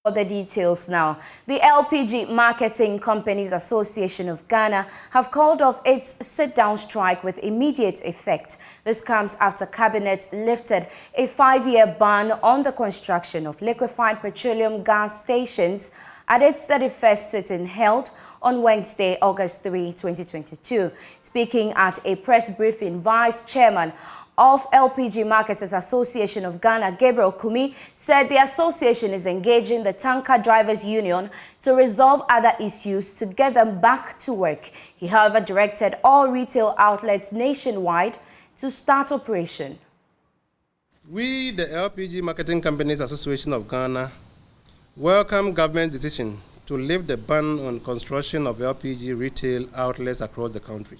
For the details now, the LPG Marketing Companies Association of Ghana have called off its sit-down strike with immediate effect. This comes after Cabinet lifted a 5-year ban on the construction of liquefied petroleum gas stations at its 31st sitting held on Wednesday, August 3, 2022. Speaking at a press briefing, Vice Chairman of LPG Marketers Association of Ghana, Gabriel Kumi, said the association is engaging the Tanker Drivers Union to resolve other issues to get them back to work. He, however, directed all retail outlets nationwide to start operation. We, the LPG Marketing Companies Association of Ghana, welcome government decision to lift the ban on construction of LPG retail outlets across the country.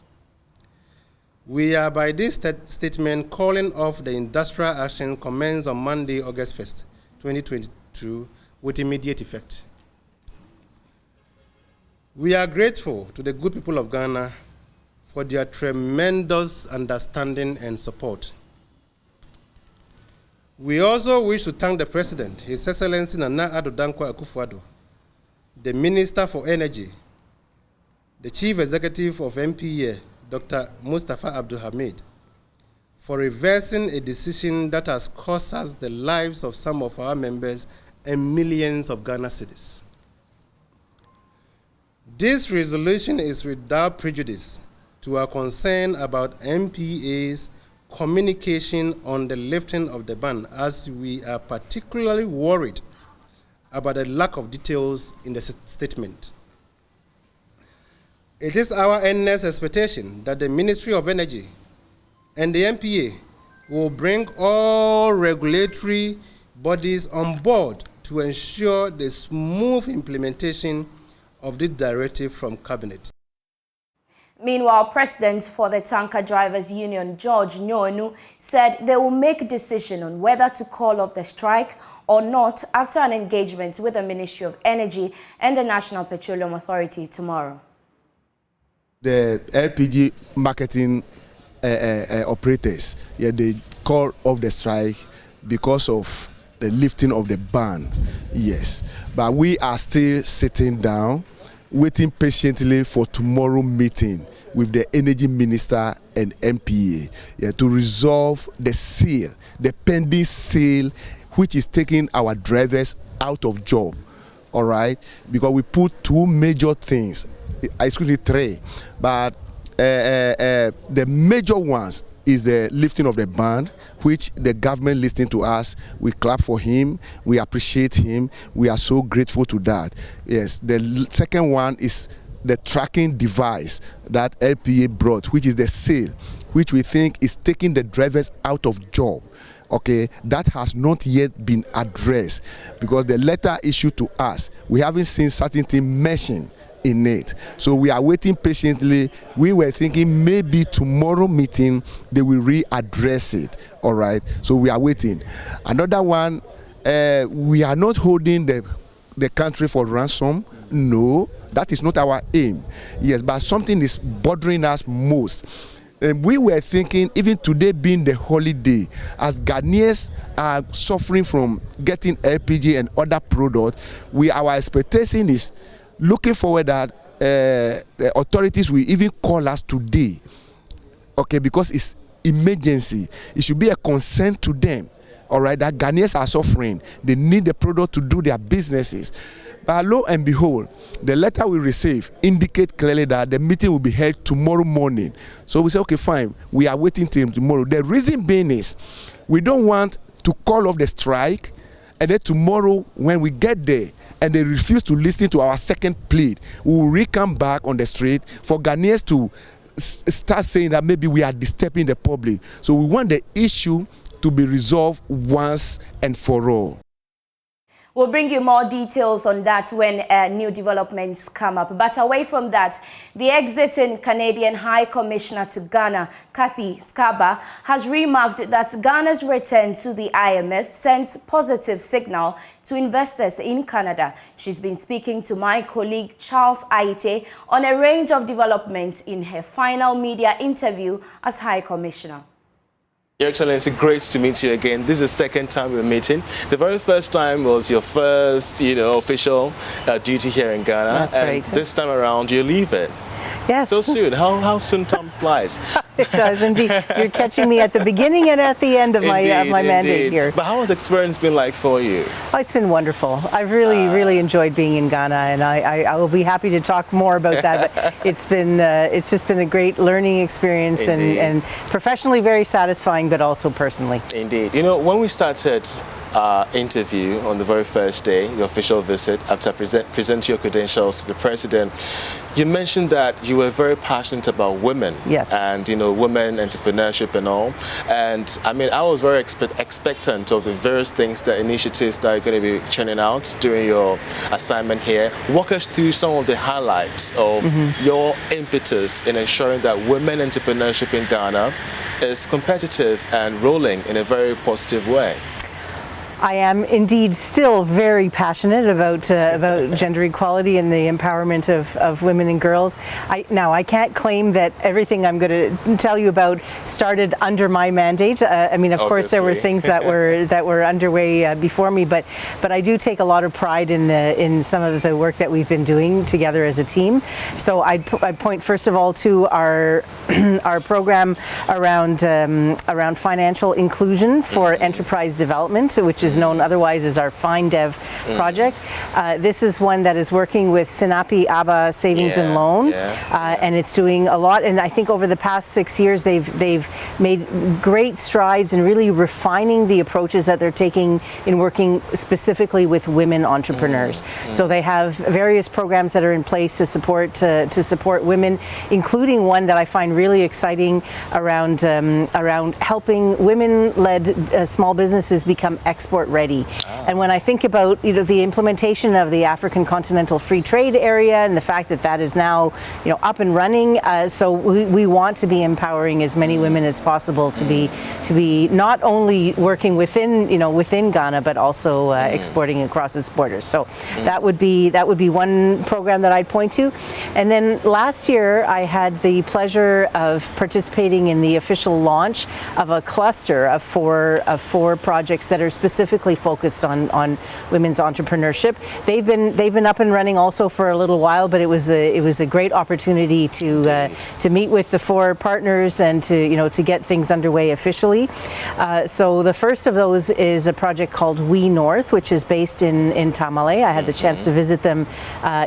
We are by this statement calling off the industrial action commenced on Monday, August 1st, 2022, with immediate effect. We are grateful to the good people of Ghana for their tremendous understanding and support. We also wish to thank the President, His Excellency Nana Addo Dankwa Akufo-Addo, the Minister for Energy, the Chief Executive of MPA, Dr. Mustafa Abdul Hamid, for reversing a decision that has cost us the lives of some of our members and millions of Ghana citizens. This resolution is without prejudice to our concern about MPA's communication on the lifting of the ban, as we are particularly worried about the lack of details in the statement. It is our earnest expectation that the Ministry of Energy and the MPA will bring all regulatory bodies on board to ensure the smooth implementation of this directive from Cabinet. Meanwhile, President for the Tanker Drivers Union, George Nyoenu, said they will make a decision on whether to call off the strike or not after an engagement with the Ministry of Energy and the National Petroleum Authority tomorrow. The LPG marketing operators, they call off the strike because of the lifting of the ban, yes. But we are still sitting down, waiting patiently for tomorrow meeting with the Energy Minister and MPA to resolve the sale, the pending sale, which is taking our drivers out of job, all right? Because we put two major things, excuse 3, but the major ones is the lifting of the ban, which the government listening to us. We clap for him, we appreciate him, we are so grateful to that. Yes, the second one is the tracking device that LPA brought, which is the sale, which we think is taking the drivers out of job. Okay, that has not yet been addressed because the letter issued to us, we haven't seen certain things mentioned in it. So we are waiting patiently. We were thinking maybe tomorrow meeting they will readdress it. All right. So we are waiting. Another one, we are not holding the country for ransom. No, that is not our aim. Yes, but something is bothering us most. We were thinking, even today being the holiday, as Ghanaians are suffering from getting LPG and other products, our expectation is looking forward that the authorities will even call us today, okay, because it's emergency. It should be a concern to them, all right, that Ghanaians are suffering. They need the product to do their businesses. But lo and behold, the letter we receive indicate clearly that the meeting will be held tomorrow morning. So we say, okay, fine, we are waiting till tomorrow. The reason being is we don't want to call off the strike, and then tomorrow when we get there and they refuse to listen to our second plea, we will come back on the street for Ghanaians to start saying that maybe we are disturbing the public. So we want the issue to be resolved once and for all. We'll bring you more details on that when new developments come up. But away from that, the exiting Canadian High Commissioner to Ghana, Kathy Skaba, has remarked that Ghana's return to the IMF sends positive signal to investors in Canada. She's been speaking to my colleague Charles Aite on a range of developments in her final media interview as High Commissioner. Your Excellency, great to meet you again. This is the second time we're meeting. The very first time was your first, official duty here in Ghana. That's right. This time around, you leave it. Yes. So soon. How soon time flies. It does indeed. You're catching me at the beginning and at the end of my mandate here. But how has the experience been like for you? Oh, it's been wonderful. I've really enjoyed being in Ghana, and I will be happy to talk more about that. But it's just been a great learning experience and professionally very satisfying, but also personally. Indeed. When we started our interview on the very first day, your official visit, after present your credentials to the president, you mentioned that you were very passionate about women. Yes. And, women entrepreneurship and all. And, I was very expectant of the various things, the initiatives that are going to be churning out during your assignment here. Walk us through some of the highlights of your impetus in ensuring that women entrepreneurship in Ghana is competitive and rolling in a very positive way. I am indeed still very passionate about gender equality and the empowerment of women and girls. I can't claim that everything I'm going to tell you about started under my mandate. Of course, there were things that were underway before me, but I do take a lot of pride in some of the work that we've been doing together as a team. So I'd point first of all to our program around financial inclusion for enterprise development, which is known otherwise as our FineDev project. This is one that is working with Sinapi Aba Savings and Loan, and it's doing a lot. And I think over the past 6 years, they've made great strides in really refining the approaches that they're taking in working specifically with women entrepreneurs. So they have various programs that are in place to support women, including one that I find really exciting around helping women-led small businesses become export ready. And when I think about the implementation of the African Continental Free Trade Area and the fact that is now up and running, so we want to be empowering as many women as possible to be not only working within Ghana but also exporting across its borders. So that would be one program that I'd point to. And then last year I had the pleasure of participating in the official launch of a cluster of four projects that are specifically focused on women's entrepreneurship. They've been up and running also for a little while, but it was a great opportunity to meet with the four partners and to get things underway officially. So the first of those is a project called We North, which is based in Tamale. I had the chance to visit them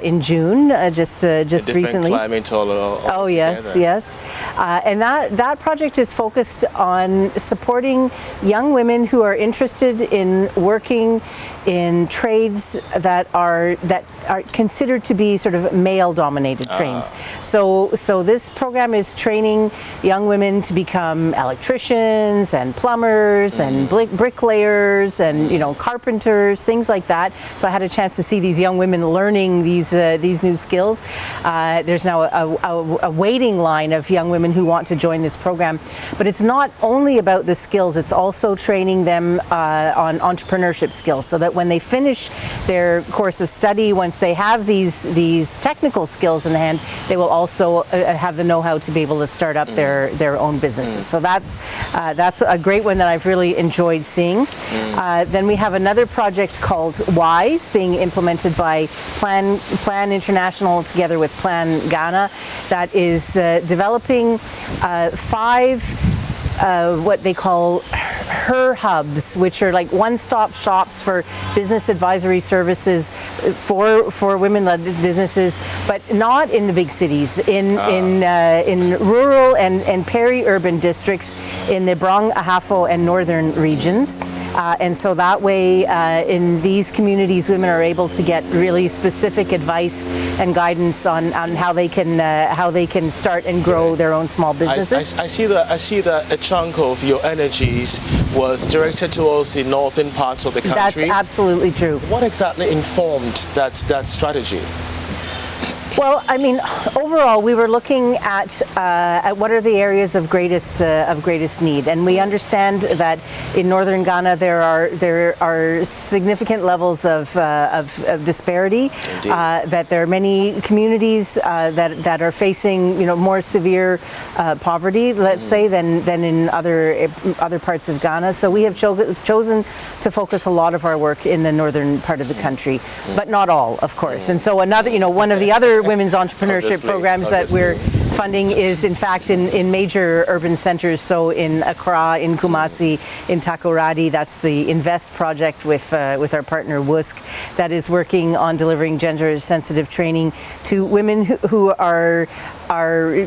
in June, just recently. Climate all oh yes, yes. And that project is focused on supporting young women who are interested in working in trades that are considered to be sort of male-dominated trades. So this program is training young women to become electricians and plumbers and bricklayers and carpenters, things like that. So I had a chance to see these young women learning these new skills. There's now a waiting line of young women who want to join this program, but it's not only about the skills. It's also training them on entrepreneurship skills, so that when they finish their course of study, once they have these technical skills in hand, they will also have the know-how to be able to start up their own businesses. So that's a great one that I've really enjoyed seeing. Then we have another project called WISE being implemented by Plan International together with Plan Ghana that is developing 5 what they call her hubs, which are like one-stop shops for business advisory services for women-led businesses, but not in the big cities, in rural and peri-urban districts in the Brong, Ahafo, and northern regions. And so that way, in these communities, women are able to get really specific advice and guidance on how they can start and grow their own small businesses. I see that a chunk of your energies was directed towards the northern parts of the country. That's absolutely true. What exactly informed that strategy? Well, I mean, overall, we were looking at what are the areas of greatest need, and we understand that in northern Ghana there are significant levels of disparity. That there are many communities that are facing more severe poverty, let's say, than in other parts of Ghana. So we have chosen to focus a lot of our work in the northern part of the country, but not all, of course. And so one of the other women's entrepreneurship programs that we're funding is in fact in major urban centers. So in Accra, in Kumasi, in Takoradi, that's the Invest project with our partner WUSC that is working on delivering gender-sensitive training to women who are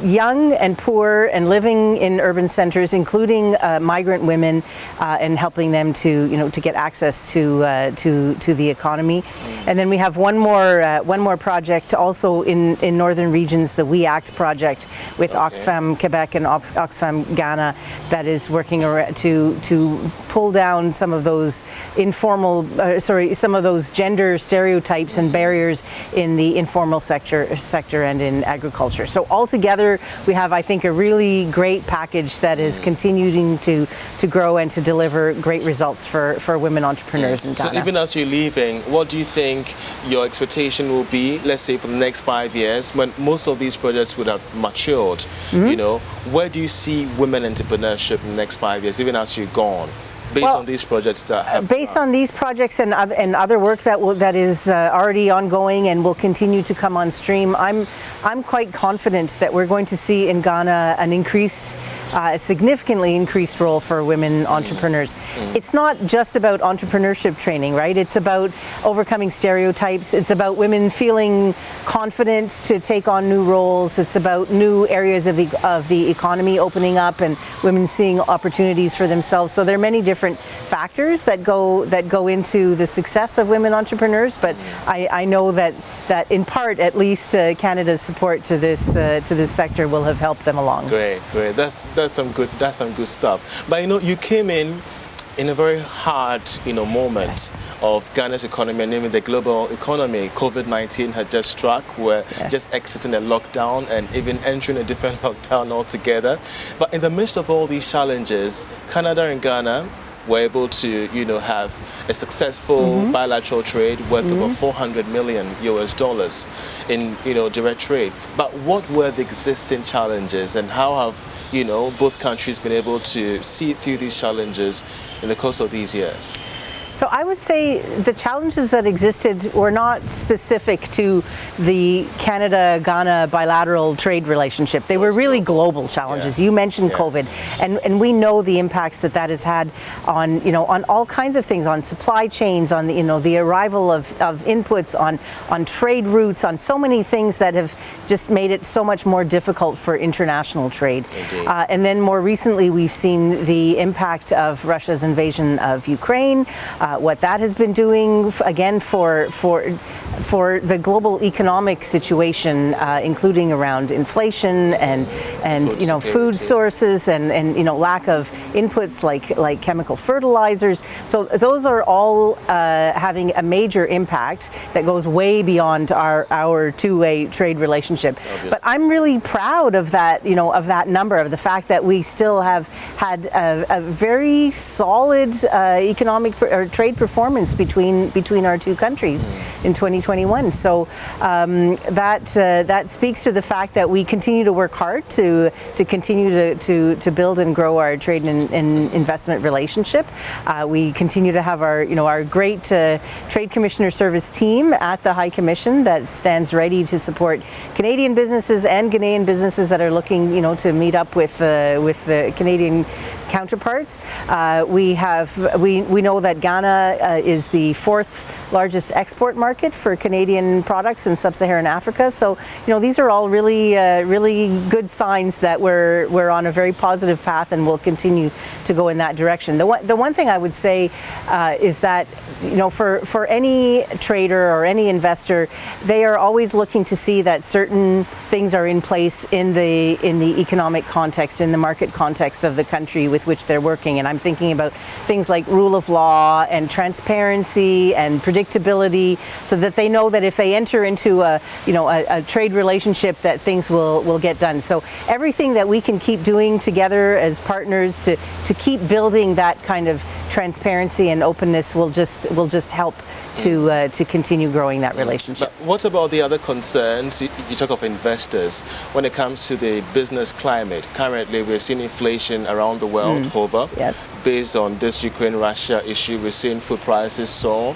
young and poor and living in urban centers, including migrant women, and helping them to get access to the economy. And then we have one more project also in northern regions, the We Act project with Oxfam Quebec and Oxfam Ghana, that is working to pull down some of those some of those gender stereotypes and barriers in the informal sector and in agriculture. So altogether, we have, I think, a really great package that is continuing to grow and to deliver great results for women entrepreneurs in Ghana. So even as you're leaving, what do you think your expectation will be, let's say, for the next 5 years, when most of these projects would have matured? Where do you see women entrepreneurship in the next 5 years, even as you're gone? Based on these projects that have on these projects and other work that is already ongoing and will continue to come on stream, I'm quite confident that we're going to see in Ghana a significantly increased role for women entrepreneurs. It's not just about entrepreneurship training, right? It's about overcoming stereotypes. It's about women feeling confident to take on new roles. It's about new areas of the economy opening up and women seeing opportunities for themselves. So there are many different factors that go into the success of women entrepreneurs, but I know that in part, at least, Canada's support to this sector will have helped them along. Great. That's some good stuff. But you came in a very hard moment of Ghana's economy, namely the global economy. COVID-19 had just struck. We're just exiting a lockdown and even entering a different lockdown altogether. But in the midst of all these challenges, Canada and Ghana were able to, have a successful bilateral trade worth over $400 million in, direct trade. But what were the existing challenges, and how have, both countries been able to see through these challenges in the course of these years? So I would say the challenges that existed were not specific to the Canada-Ghana bilateral trade relationship. They were really global challenges. You mentioned COVID, and we know the impacts that has had on all kinds of things, on supply chains, on the arrival of inputs, on trade routes, on so many things that have just made it so much more difficult for international trade. And then more recently, we've seen the impact of Russia's invasion of Ukraine. What that has been doing again for the global economic situation, including around inflation and food sources and lack of inputs like chemical fertilizers. So those are all having a major impact that goes way beyond our two-way trade relationship. Obviously. But I'm really proud of that number, of the fact that we still have had a very solid economic or trade performance between our two countries in 2021. So that speaks to the fact that we continue to work hard to continue to build and grow our trade and investment relationship. We continue to have our great Trade Commissioner Service team at the High Commission that stands ready to support Canadian businesses and Ghanaian businesses that are looking to meet up with the Canadian counterparts. We know that Ghana is the fourth largest export market for Canadian products in sub-Saharan Africa. So, these are all really good signs that we're on a very positive path and will continue to go in that direction. The one thing I would say is that, for any trader or any investor, they are always looking to see that certain things are in place in the economic context, in the market context of the country, with with which they're working. And I'm thinking about things like rule of law and transparency and predictability, so that they know that if they enter into a trade relationship, that things will get done. So everything that we can keep doing together as partners to keep building that kind of transparency and openness will just help to continue growing that relationship. But what about the other concerns? You talk of investors. When it comes to the business climate, currently we're seeing inflation around the world hover. Yes. Based on this Ukraine-Russia issue, we're seeing food prices soar.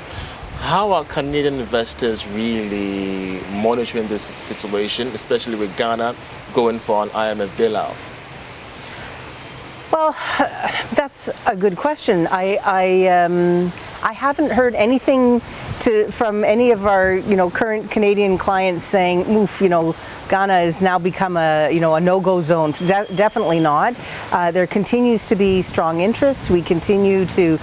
How are Canadian investors really monitoring this situation, especially with Ghana going for an IMF bailout? Well, that's a good question. I haven't heard anything from any of our current Canadian clients saying, "Oof, Ghana has now become a no-go zone." Definitely not. There continues to be strong interest. We continue to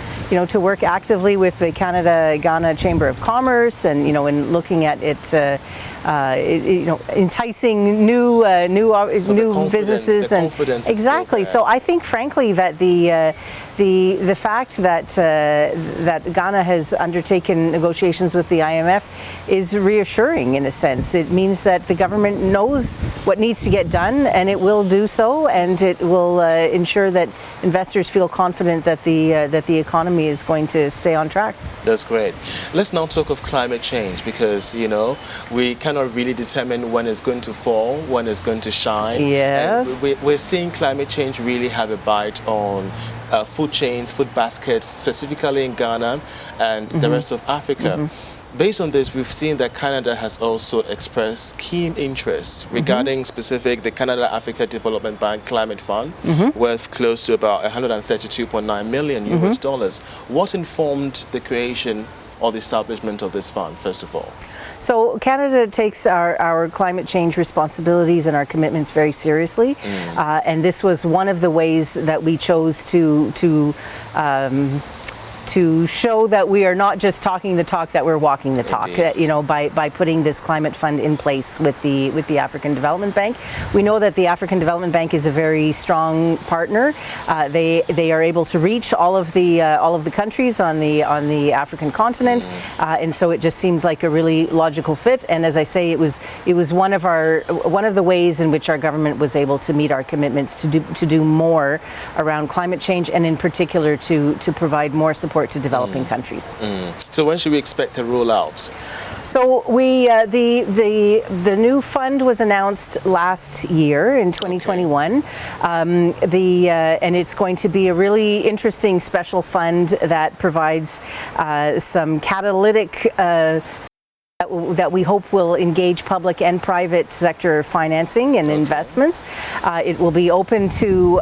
work actively with the Canada-Ghana Chamber of Commerce, and in looking at it. Enticing new businesses and exactly. So I think, frankly, that the fact that Ghana has undertaken negotiations with the IMF is reassuring in a sense. It means that the government knows what needs to get done, and it will do so, and it will ensure that investors feel confident that the economy is going to stay on track. That's great. Let's now talk of climate change, because we cannot really determine when it's going to fall, when it's going to shine. Yes. And we're seeing climate change really have a bite on food chains, food baskets, specifically in Ghana and the rest of Africa. Based on this, we've seen that Canada has also expressed keen interest regarding the Canada-Africa Development Bank Climate Fund, worth close to about $132.9 million US dollars. What informed the creation or the establishment of this fund, first of all? So Canada takes our climate change responsibilities and our commitments very seriously, and this was one of the ways that we chose to show that we are not just talking the talk, that we're walking the talk. By putting this climate fund in place with the African Development Bank. We know that the African Development Bank is a very strong partner. They are able to reach all of the countries on the African continent, and so it just seemed like a really logical fit. And as I say, it was one of the ways in which our government was able to meet our commitments to do more around climate change, and in particular to provide more support to developing countries. So when should we expect a rollout? So we the new fund was announced last year in 2021. And it's going to be a really interesting special fund that provides some catalytic that we hope will engage public and private sector financing and investments. It will be open to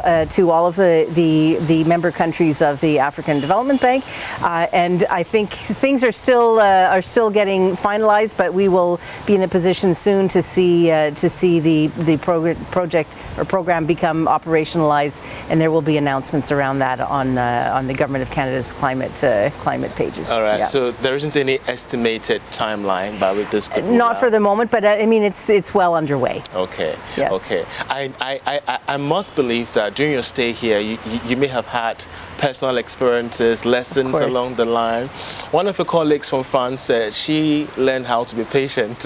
all of the member countries of the African Development Bank, and I think things are still getting finalized, but we will be in a position soon to see the project or program become operationalized, and there will be announcements around that on the Government of Canada's climate pages. All right. Yeah. So there isn't any estimated timeline by which this could roll Not out? for the moment, but I mean it's well underway. Okay. Yes. Okay. I must believe that during your stay here, you may have had personal experiences, lessons along the line. One of your colleagues from France said she learned how to be patient.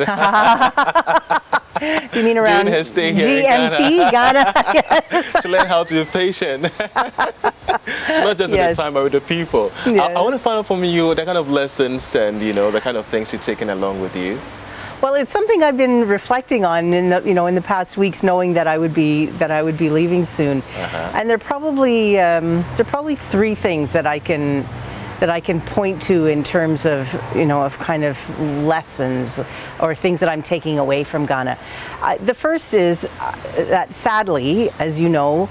You mean around during her stay here GMT, Ghana? Yes. She learned how to be patient. Not just with the time, but with the people. Yeah. I want to find out from you the kind of lessons and the kind of things you're taking along with you. Well, it's something I've been reflecting on in the past weeks, knowing that I would be leaving soon. And there are probably three things that I can point to in terms of of kind of lessons or things that I'm taking away from Ghana. The first is that sadly, as you know,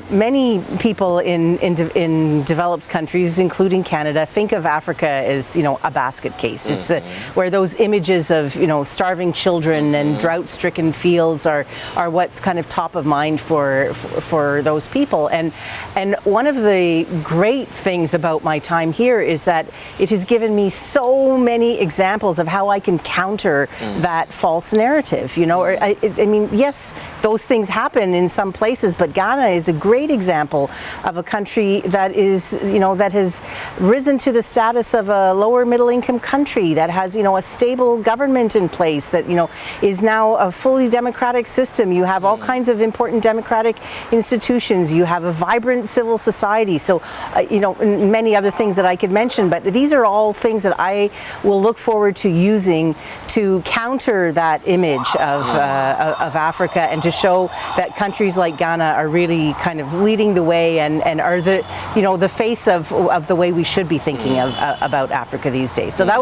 many people in developed countries, including Canada, think of Africa as a basket case. It's where those images of starving children and drought-stricken fields are what's kind of top of mind for those people. And one of the great things about my time here is that it has given me so many examples of how I can counter that false narrative. I mean, yes, those things happen in some places, but Ghana is is a great example of a country that is, that has risen to the status of a lower middle income country, that has, a stable government in place, that, is now a fully democratic system. You have all kinds of important democratic institutions. You have a vibrant civil society. So, many other things that I could mention, but these are all things that I will look forward to using to counter that image of Africa, and to show that countries like Ghana are really kind of leading the way and are the face of the way we should be thinking about Africa these days. So that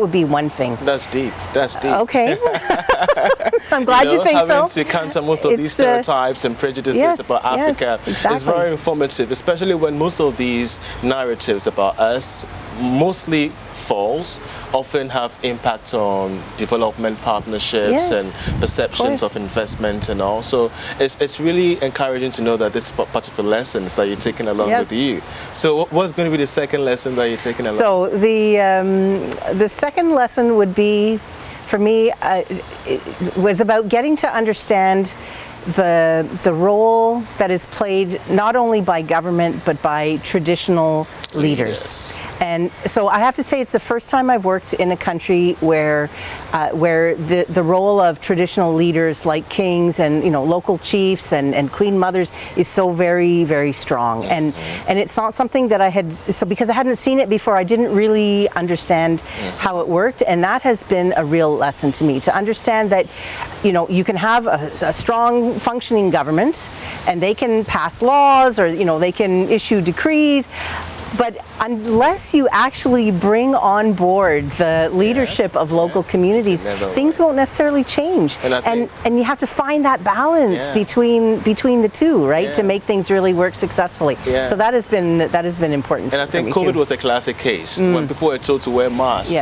would be one thing. That's deep. That's deep. Okay. I'm glad you think so. Having to counter most of these stereotypes and prejudices about Africa is very informative, especially when most of these narratives about us, mostly false, often have impact on development partnerships and perceptions of investment and all. So it's really encouraging to know that this particular lessons that you're taking along with you. So what's going to be the second lesson that you're taking along? So the second lesson would be, for me, it was about getting to understand the role that is played not only by government but by traditional leaders. And so I have to say, it's the first time I've worked in a country where the role of traditional leaders like kings and local chiefs and queen mothers is so very, very strong. And it's not something that I had, so because I hadn't seen it before, I didn't really understand how it worked. And that has been a real lesson to me, to understand that you can have a strong functioning government and they can pass laws, or they can issue decrees. But unless you actually bring on board the leadership of local communities, things won't necessarily change. And you have to find that balance between the two, right, to make things really work successfully. So that has been important. And I think COVID was a classic case when people were told to wear masks.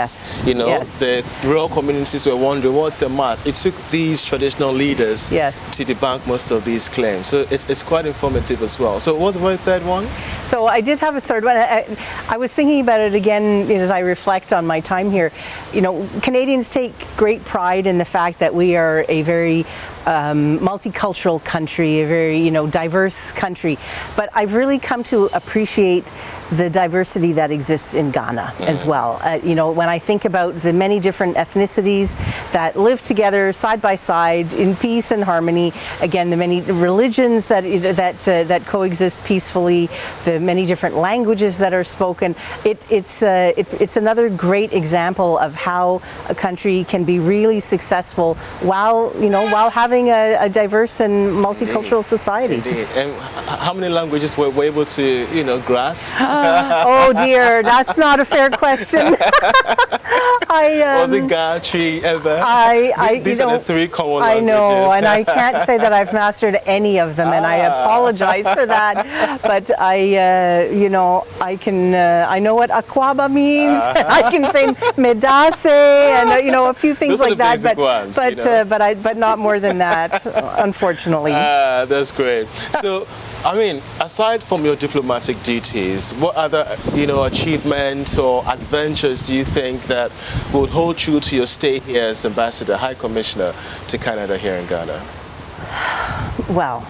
The rural communities were wondering, what's a mask? It took these traditional leaders to debunk most of these claims. So it's quite informative as well. So what's the third one? So I did have a third one. I was thinking about it again as I reflect on my time here. Canadians take great pride in the fact that we are a very multicultural country, a very diverse country. But I've really come to appreciate the diversity that exists in Ghana as well. When I think about the many different ethnicities that live together side by side in peace and harmony, again, the many religions that coexist peacefully, the many different languages that are spoken, it's another great example of how a country can be really successful while having a diverse and multicultural society. Indeed. And how many languages were we able to grasp? Oh dear, that's not a fair question. Was it Gatri ever? These are the three common languages. I know, and I can't say that I've mastered any of them, and I apologize for that. But I know what Akwaba means. I can say Medase, and a few things Those like that. But but not more than that, unfortunately. That's great. So, aside from your diplomatic duties, what other, achievements or adventures do you think that would hold true to your stay here as Ambassador, High Commissioner to Canada here in Ghana? Well,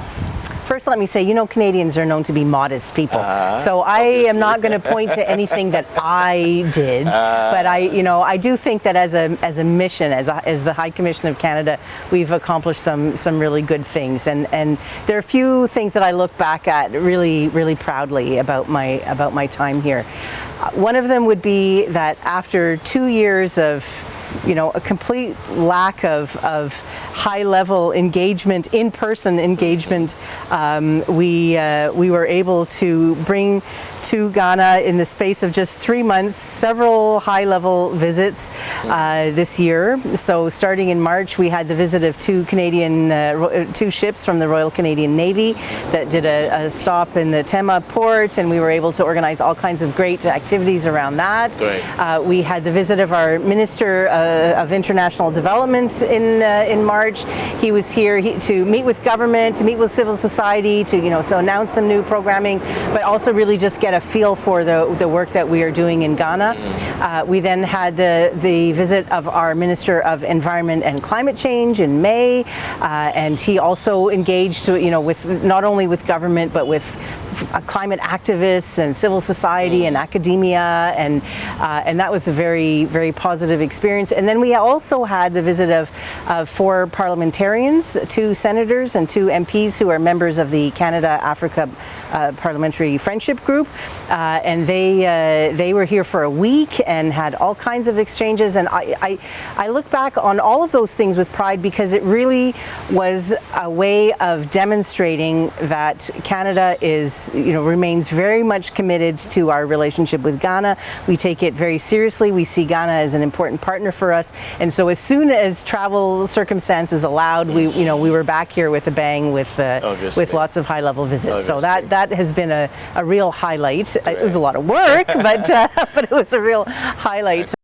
first let me say, Canadians are known to be modest people. So I am not going to point to anything that I did, but I do think that as a mission, as the High Commissioner of Canada, we've accomplished some really good things. And there are a few things that I look back at really, really proudly about my time here. One of them would be that after 2 years of a complete lack of high-level engagement, in-person engagement, we were able to bring to Ghana in the space of just 3 months several high-level visits this year. So starting in March, we had the visit of two ships from the Royal Canadian Navy that did a stop in the Tema port, and we were able to organize all kinds of great activities around that. Great. We had the visit of our Minister of International Development in March. He was here to meet with government, to meet with civil society, to so announce some new programming, but also really just get a feel for the work that we are doing in Ghana. We then had the visit of our Minister of Environment and Climate Change in May, and he also engaged with not only with government but with climate activists and civil society and academia, and that was a very, very positive experience. And then we also had the visit of 4 parliamentarians, 2 senators and 2 MPs who are members of the Canada-Africa Parliamentary Friendship Group, and they were here for a week and had all kinds of exchanges. And I look back on all of those things with pride, because it really was a way of demonstrating that Canada remains very much committed to our relationship with Ghana. We take it very seriously. We see Ghana as an important partner for us. And so as soon as travel circumstances allowed, we were back here with a bang with lots of high-level visits. So that has been a real highlight. It was a lot of work, but it was a real highlight